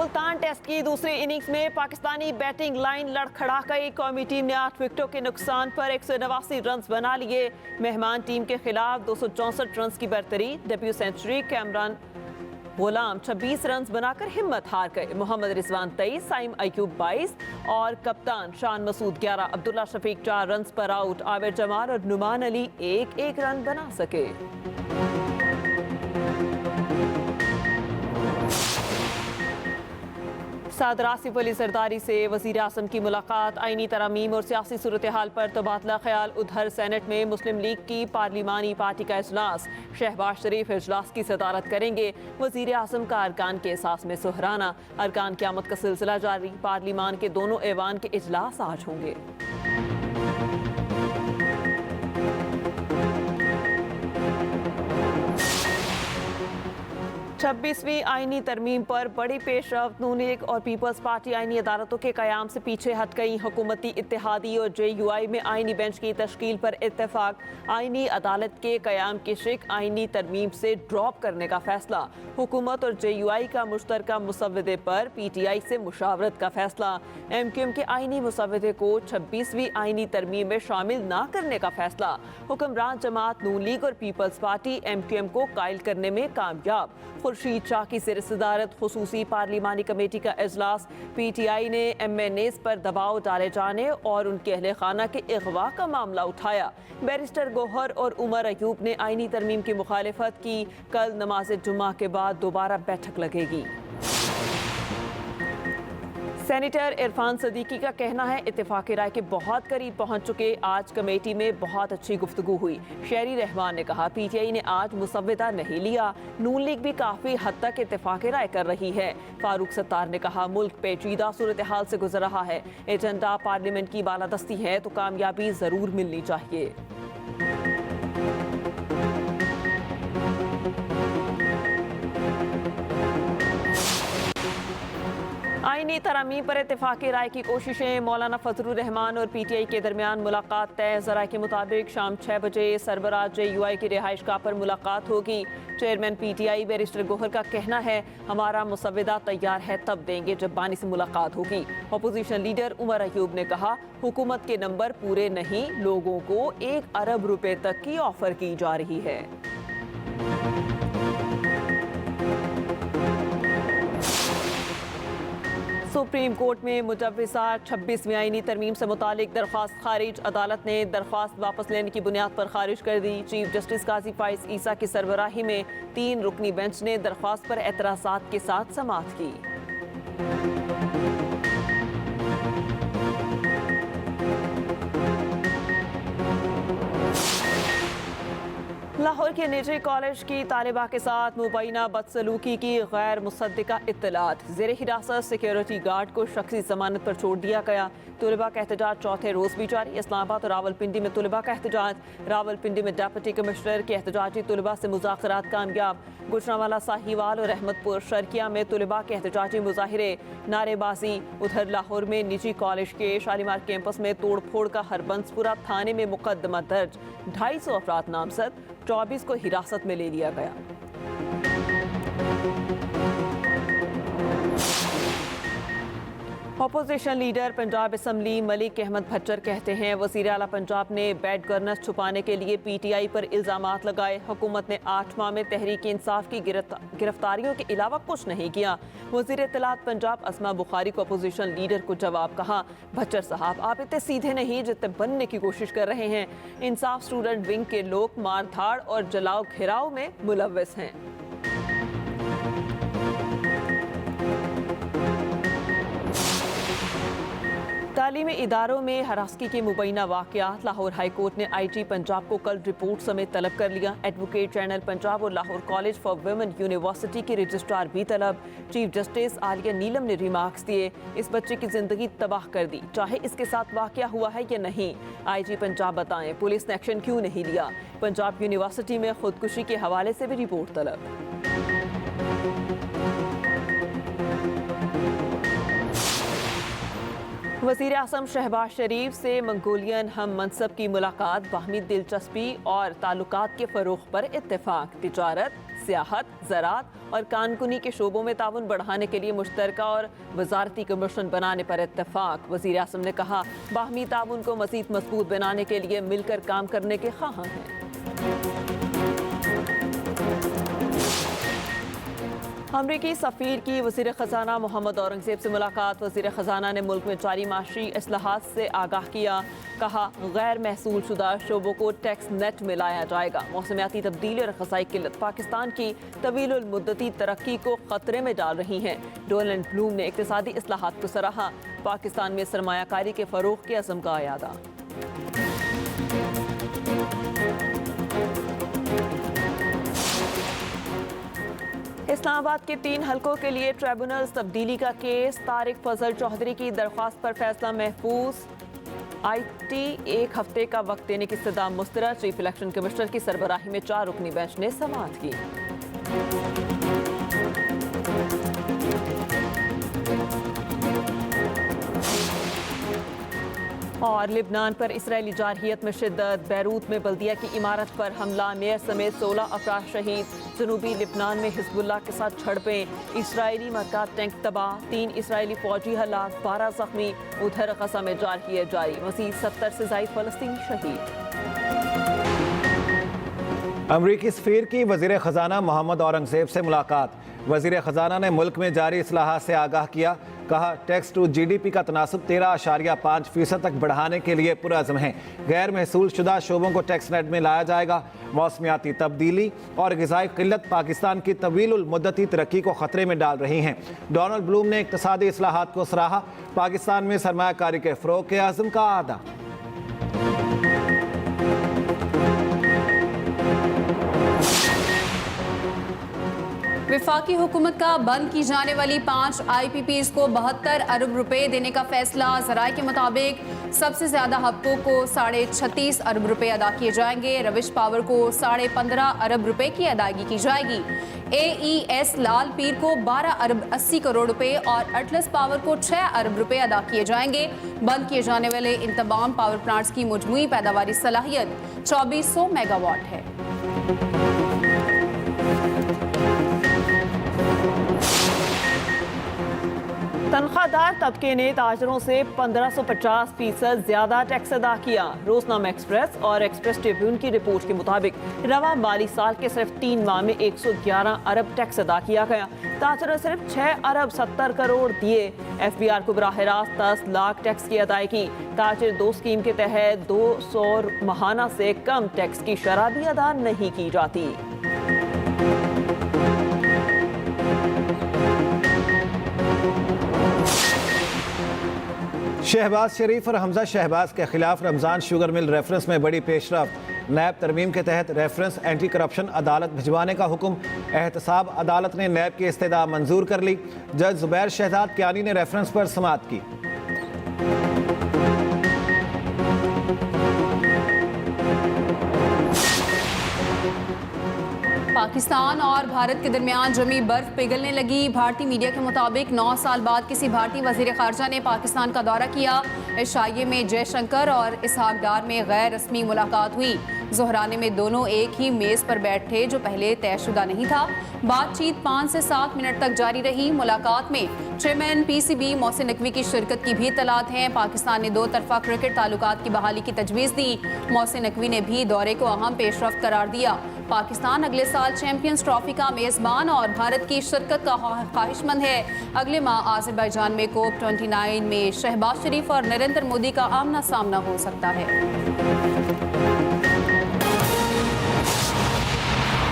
Multan test की दूसरी innings में पाकिस्तानी बैटिंग लाइन लड़खड़ा गई। कौमी टीम ने 8 विकेटों के नुकसान पर 189 रन बना लिए। मेहमान टीम के खिलाफ 264 रन की बरतरी। डेब्यू सेंचुरी कैमरान गुलाम 26 रन बनाकर हिम्मत हार गए। मोहम्मद रिजवान 23, साइम अयूब 22 और कप्तान शान मसूद 11, अब्दुल्ला शफीक 4 रन पर आउट। आबिर जमाल और नुमान अली एक रन बना सके। सदर आसिफ अली जरदारी से वज़ीर आज़म की मुलाकात। आईनी तरामीम और सियासी सूरत हाल पर तबादला ख्याल। उधर सेनेट में मुस्लिम लीग की पार्लिमानी पार्टी का इजलास। शहबाज शरीफ इजलास की सदारत करेंगे। वज़ीर आज़म का अरकान के एहसास में सुहराना। अरकान क़यामत का सिलसिला जारी। पार्लिमान के दोनों ऐवान के इजलास आज होंगे। 26वीं आईनी तरमीम पर बड़ी पेशरफ्त। नून लीग और पीपल्स पार्टी आईनी अदालतों के क़याम से पीछे हट गई। हुकूमती इत्तेहादी और JUI में आईनी बेंच की तश्कील पर इत्तेफाक। आईनी अदालत के क़याम की शिक आईनी तरमीम से ड्रॉप करने का फैसला। हुकूमत और JUI का मुश्तरका मुसव्वदे पर PTI से मुशावरत का फैसला। MQM के आईनी मुसव्वदे को 26वीं आईनी तरमीम में शामिल न करने का फैसला। हुक्मरान जमात नून लीग और पीपल्स पार्टी MQM को कायल करने में कामयाब। खुर्शीद शाह की ज़ेर सदारत खुसूसी पार्लिमानी कमेटी का इजलास। PTI ने MNAs पर दबाव डाले जाने और उनके अहले खाना के अगवा का मामला उठाया। बैरिस्टर गौहर और उमर अयूब ने आईनी तरमीम की मुखालिफत की। कल नमाज जुम्मा के बाद दोबारा बैठक लगेगी। सेनेटर इरफान सदीकी का कहना है इत्तेफाक राय के बहुत करीब पहुंच चुके। आज कमेटी में बहुत अच्छी गुफ्तगू हुई। शहरी रहमान ने कहा PTI ने आज मुसव्वदा नहीं लिया। नून लीग भी काफ़ी हद तक इत्तेफाक राय कर रही है। फारूक सत्तार ने कहा मुल्क पेचीदा सूरत हाल से गुजर रहा है। एजेंडा पार्लियामेंट की बालादस्ती है तो कामयाबी ज़रूर मिलनी चाहिए। आईनी तरामीम पर इत्तेफाकी राय की कोशिशें। मौलाना फजलुर रहमान और PTI के दरमियान मुलाकात तय। ज़राए के मुताबिक शाम 6 बजे सरबराह JUI की रिहाइश गाह पर मुलाकात होगी। चेयरमैन PTI बैरिस्टर गौहर का कहना है हमारा मुसव्वदा तैयार है तब देंगे जब बानी से मुलाकात होगी। अपोजिशन लीडर उमर अयूब ने कहा हुकूमत के नंबर पूरे नहीं, लोगों को 1 अरब रुपए तक की ऑफर की जा रही है। सुप्रीम कोर्ट में मुजव्वज़ा 26वीं आईनी तरमीम से मुतालिक दरख्वास्त खारिज। अदालत ने दरख्वास्त वापस लेने की बुनियाद पर खारिज कर दी। चीफ जस्टिस काजी फाइज ईसा की सरबराही में 3 रुकनी बेंच ने दरख्वास्त पर एतराज़ात के साथ समाअत की। लाहौर के निजी कॉलेज की तालिबा के साथ मुबैना बदसलूकी की गैर मुसद्दिका इत्तलात। ज़ेर हिरासत सिक्योरिटी गार्ड को शख्सी जमानत पर छोड़ दिया गया। तलबा का एहतजाज चौथे रोज़ भी जारी। इस्लामाबाद और रावलपिंडी में तलबा का एहतजाज। रावलपिंडी में डिप्टी कमिश्नर के एहतजाजी तलबा से मुज़ाकरात कामयाब। गुजरांवाला साहिवाल और अहमदपुर शर्किया में तलबा के एहतजाजी मुजाहिरे नारेबाजी। उधर लाहौर में निजी कॉलेज के शालीमार कैंपस में तोड़ फोड़ का हरबंसपुरा थाने में मुकदमा दर्ज। 250 अफराद नामजद, 24 को हिरासत में ले लिया गया। Opposition leader Punjab assembly Malik Ahmad Bhachar कहते हैं वज़ीर आला पंजाब ने बैड गवर्नेंस छुपाने के लिए PTI पर इल्ज़ामात लगाए। हुकूमत ने 8 माह में तहरीक इंसाफ की गिरफ्तारियों के अलावा कुछ नहीं किया। वज़ीर इत्तलात पंजाब असमा बुखारी को अपोजिशन लीडर को जवाब कहा भच्चर साहब आप इतने सीधे नहीं जितने बनने की कोशिश कर रहे हैं। इंसाफ स्टूडेंट विंग के लोग मार धाड़ और जलाओ घिराव में मुलव्वस हैं। तालीमी इदारों में हरासगी के मुबैना वाक़यात। लाहौर हाई कोर्ट ने IG पंजाब को कल रिपोर्ट समेत तलब कर लिया। एडवोकेट जनरल पंजाब और Lahore college for women university के रजिस्ट्रार भी तलब। चीफ जस्टिस आलिया नीलम ने रिमार्क्स दिए इस बच्चे की जिंदगी तबाह कर दी, चाहे इसके साथ वाक़या हुआ है या नहीं। IG पंजाब बताएं पुलिस ने एक्शन क्यों नहीं लिया। पंजाब यूनिवर्सिटी में खुदकुशी के हवाले से भी रिपोर्ट तलब। वज़ीर आज़म शहबाज शरीफ से मंगोलियन हम मनसब की मुलाकात, बाहमी दिलचस्पी और ताल्लुकात के फ़रोग़ पर इत्तेफाक, तिजारत, सियाहत, ज़राअत और कानकुनी के शोबों में ताउन बढ़ाने के लिए मुश्तरका और वज़ारती कमीशन बनाने पर इत्तेफाक। वज़ीर आज़म ने कहा, बाहमी ताउन को मज़ीद मजबूत बनाने के लिए मिलकर काम करने के ख़्वाहां हैं। अमरीकी सफ़ीर की वज़ीर ख़ज़ाना मोहम्मद औरंगज़ेब से मुलाकात, वज़ीर ख़ज़ाना ने मुल्क में जारी माशी इस्लाहात से आगाह किया। कहा, गैर महसूल शुदा शोबों को टैक्स नेट में लाया जाएगा। मौसमियाती तब्दीली और ग़ज़ाई किल्लत पाकिस्तान की तवील मुद्दती तरक्की को ख़तरे में डाल रही हैं। डोनाल्ड ब्लूम ने इक़्तिसादी इस्लाहात को सराहा, पाकिस्तान में सरमायाकारी के फ़रोग़ के अज़्म का अयादा। इस्लामाबाद के 3 हलकों के लिए ट्रिब्यूनल्स तब्दीली का केस, तारिक फजल चौधरी की दरख्वास्त पर फैसला महफूज। IT 1 हफ्ते का वक्त देने की इस्तदा मुस्तरद। चीफ इलेक्शन कमिश्नर की सरबराही में 4 रुकनी बेंच ने समाअत की। और लिबनान पर इसराइली जारहियत में शिद्दत, बैरूत में बल्दिया की इमारत पर हमला, मेयर समेत 16 अफराद शहीद। जनूबी लिबनान में हिजबुल्लाह के साथ झड़पें, इसराइली मरकाज टैंक तबाह, 3 इसराइली फौजी हलाक, 12 जख्मी। उधर गज़ा में जारहियत जारी, मज़ीद 70 से ज़ायद फ़लस्तीनी शहीद। अमरीकी सफ़ीर की वज़ीर ख़ज़ाना मोहम्मद औरंगज़ेब से मुलाकात, वज़ीर ख़ज़ाना ने मुल्क में जारी इस्लाहात से आगाह किया। कहा, टैक्स टू GDP का तनासब 13.5% तक बढ़ाने के लिए पुरअज़्म है। गैर महसूल शुदा शोबों को टैक्स नेट में लाया जाएगा। मौसमियाती तब्दीली और ग़िज़ाई किल्लत पाकिस्तान की तवील मुद्दती तरक्की को ख़तरे में डाल रही हैं। डोनाल्ड ब्लूम ने इक़्तिसादी इस्लाहात को सराहा, पाकिस्तान में सरमायाकारी के फ़रोग़ के अज़्म का अदा। वफाकी हुकूमत का बंद की जाने वाली 5 IPPs को 72 अरब रुपए देने का फैसला। ज़राए के मुताबिक सबसे ज़्यादा हफ्तों को 36.5 अरब रुपए अदा किए जाएंगे। रविश पावर को 15.5 अरब रुपए की अदायगी की जाएगी। AES लाल पीर को 12 अरब 80 करोड़ रुपए और अटलस पावर को 6 अरब रुपए अदा किए जाएंगे। बंद किए जाने वाले इन तमाम पावर प्लांट्स की मजमूई पैदावारी सलाहियत 2400 मेगावाट है। तनख्वाहदार तबके ने ताजरों से 1550% ज़्यादा टैक्स अदा किया। रोजनामा एक्सप्रेस और एक्सप्रेस ट्रिब्यून की रिपोर्ट के मुताबिक रवा माली साल के सिर्फ 3 माह में 111 अरब टैक्स अदा किया गया। ताजरों ने सिर्फ 6 अरब 70 करोड़ दिए। FBR को बराह रास्त 10 लाख टैक्स की अदायगी। ताजर 2 स्कीम के तहत 200 माहाना से कम टैक्स की शरह भी अदा नहीं की जाती। शहबाज शरीफ और हमजा शहबाज के खिलाफ रमज़ान शुगर मिल रेफरेंस में बड़ी पेशरफ्त। नैब तरमीम के तहत रेफरेंस एंटी करप्शन अदालत भिजवाने का हुक्म। एहतसाब अदालत ने नैब की इस्तदा मंजूर कर ली। जज जुबैर शहजाद कियानी ने रेफरेंस पर समाअत की। पाकिस्तान और भारत के दरमियान जमी बर्फ पिघलने लगी। भारतीय मीडिया के मुताबिक 9 साल बाद किसी भारतीय वजीर खारजा ने पाकिस्तान का दौरा किया। शाये में जयशंकर और इसहाक डार में गैर रस्मी मुलाकात हुई। ज़ोहराने में दोनों एक ही मेज़ पर बैठे, जो पहले तयशुदा नहीं था। बातचीत 5 से 7 मिनट तक जारी रही। मुलाकात में चेयरमैन PCB मोहसिन नकवी की शिरकत की भी इत्तलात हैं। पाकिस्तान ने 2 तरफा क्रिकेट ताल्लुकात की बहाली की तजवीज़ दी। मोहसिन नकवी ने भी दौरे को अहम पेशरफ्त करार दिया। पाकिस्तान अगले साल चैंपियंस ट्रॉफी का मेज़बान और भारत की शिरकत का ख्वाहिशमंद है। अगले माह आज़रबाईजान में COP29 में शहबाज शरीफ और नरेंद्र मोदी का आमना सामना हो सकता है।